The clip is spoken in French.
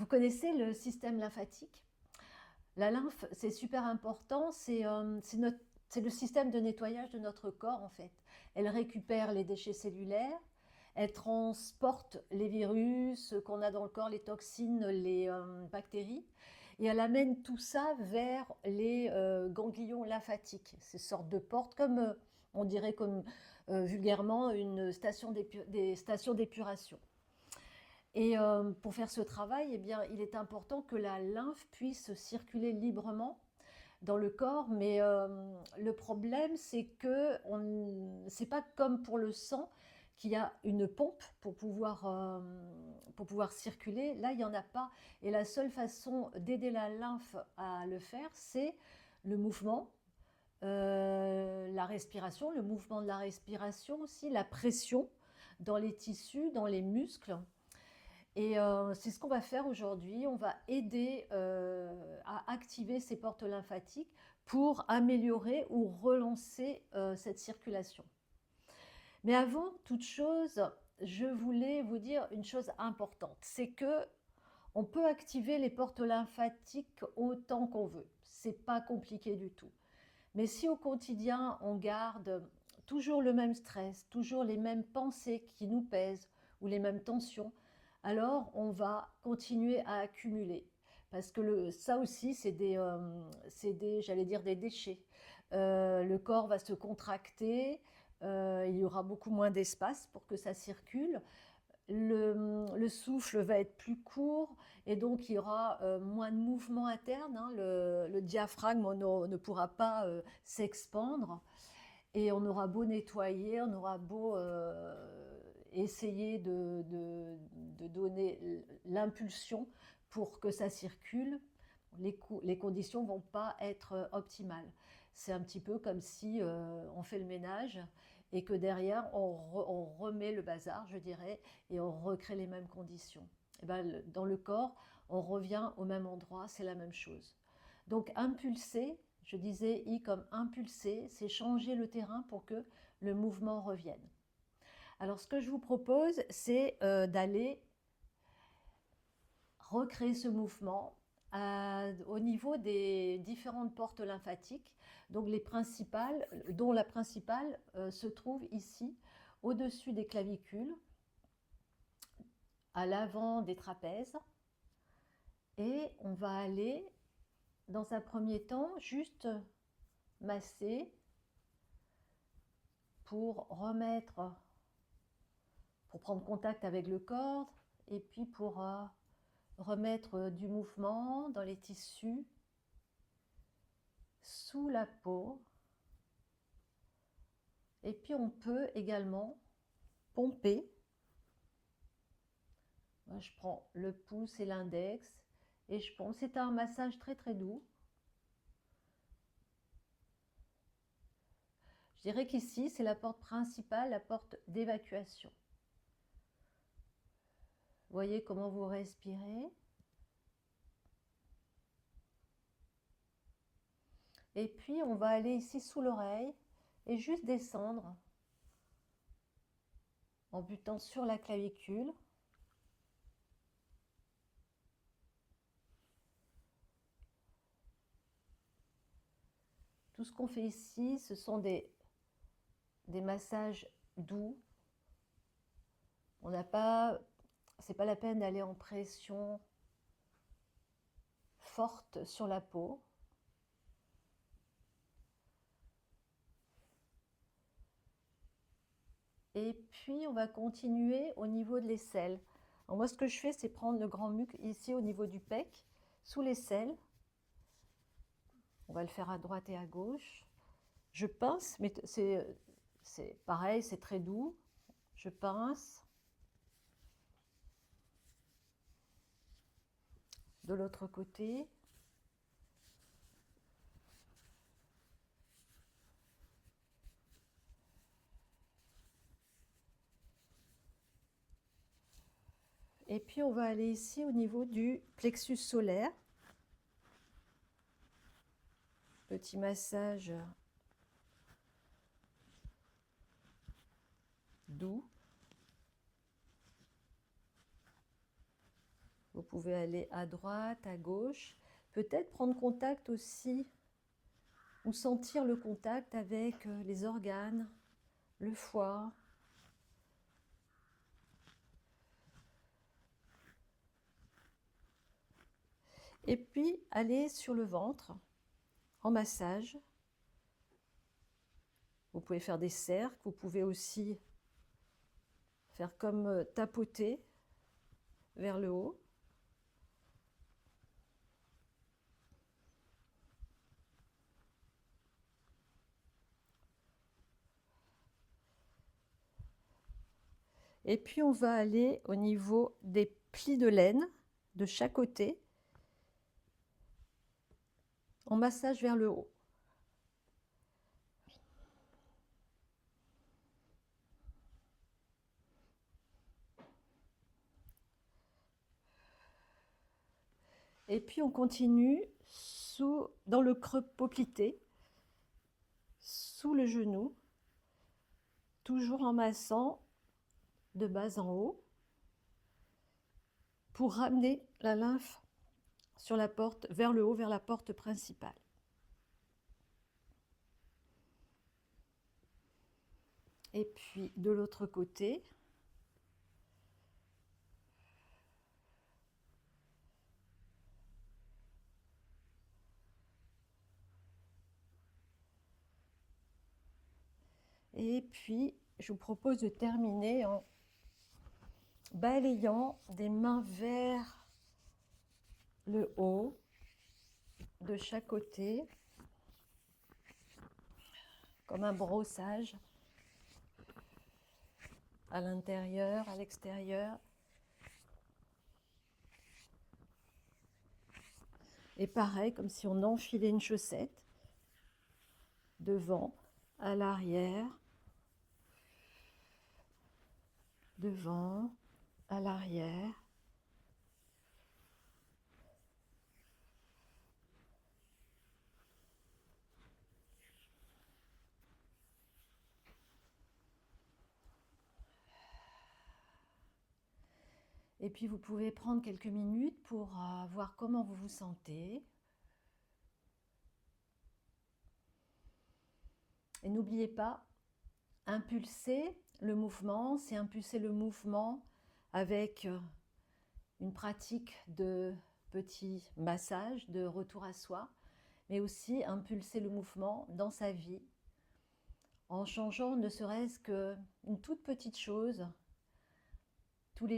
connaissez le système lymphatique? La lymphe, c'est super important, c'est le système de nettoyage de notre corps en fait. Elle récupère les déchets cellulaires, elle transporte les virus qu'on a dans le corps, les toxines, les bactéries, et elle amène tout ça vers les ganglions lymphatiques, ces sortes de portes, comme on dirait comme vulgairement des stations d'épuration. Et pour faire ce travail, eh bien, il est important que la lymphe puisse circuler librement dans le corps, mais le problème, c'est que c'est pas comme pour le sang, qu'il y a une pompe pour pouvoir circuler. Là, il n'y en a pas. Et la seule façon d'aider la lymphe à le faire, c'est le mouvement, la respiration, le mouvement de la respiration aussi, la pression dans les tissus, dans les muscles. Et c'est ce qu'on va faire aujourd'hui. On va aider à activer ces portes lymphatiques pour améliorer ou relancer cette circulation. Mais avant toute chose, je voulais vous dire une chose importante. C'est que on peut activer les portes lymphatiques autant qu'on veut. C'est pas compliqué du tout. Mais si au quotidien on garde toujours le même stress, toujours les mêmes pensées qui nous pèsent ou les mêmes tensions, alors on va continuer à accumuler. Parce que ça aussi, j'allais dire, des déchets. Le corps va se contracter, il y aura beaucoup moins d'espace pour que ça circule. Le souffle va être plus court et donc il y aura moins de mouvement interne, hein. Le diaphragme ne pourra pas s'expandre et on aura beau nettoyer, on aura beau essayer de donner l'impulsion pour que ça circule, les conditions ne vont pas être optimales. C'est un petit peu comme si on fait le ménage et que derrière on remet le bazar, je dirais, et on recrée les mêmes conditions. Et ben, dans le corps, on revient au même endroit, c'est la même chose. Donc impulser, je disais I comme impulser, c'est changer le terrain pour que le mouvement revienne. Alors ce que je vous propose, c'est d'aller recréer ce mouvement au niveau des différentes portes lymphatiques, donc dont la principale se trouve ici, au-dessus des clavicules, à l'avant des trapèzes. Et on va aller, dans un premier temps, juste masser pour prendre contact avec le corps, et puis pour remettre du mouvement dans les tissus, sous la peau. Et puis on peut également pomper. Moi, je prends le pouce et l'index et je pompe. C'est un massage très très doux. Je dirais qu'ici, c'est la porte principale, la porte d'évacuation. Voyez comment vous respirez. Et puis, on va aller ici sous l'oreille et juste descendre en butant sur la clavicule. Tout ce qu'on fait ici, ce sont des massages doux. C'est pas la peine d'aller en pression forte sur la peau. Et puis on va continuer au niveau de l'aisselle. Moi, ce que je fais, c'est prendre le grand muscle ici au niveau du pec, sous l'aisselle. On va le faire à droite et à gauche. Je pince, mais c'est pareil, c'est très doux. Je pince. De l'autre côté. Et puis on va aller ici au niveau du plexus solaire. Petit massage doux. Vous pouvez aller à droite, à gauche, peut-être prendre contact aussi ou sentir le contact avec les organes, le foie. Et puis aller sur le ventre en massage. Vous pouvez faire des cercles, vous pouvez aussi faire comme tapoter vers le haut. Et puis on va aller au niveau des plis de laine de chaque côté, en massage vers le haut. Et puis on continue dans le creux poplité, sous le genou, toujours en massant de bas en haut, pour ramener la lymphe sur la porte, vers le haut, vers la porte principale. Et puis de l'autre côté, et puis je vous propose de terminer en balayant des mains vers le haut de chaque côté, comme un brossage, à l'intérieur, à l'extérieur. Et pareil, comme si on enfilait une chaussette, devant, à l'arrière, devant, à l'arrière. Et puis vous pouvez prendre quelques minutes pour voir comment vous vous sentez. Et n'oubliez pas, impulser le mouvement, c'est impulser le mouvement avec une pratique de petits massages, de retour à soi, mais aussi impulser le mouvement dans sa vie en changeant ne serait-ce qu'une toute petite chose tous les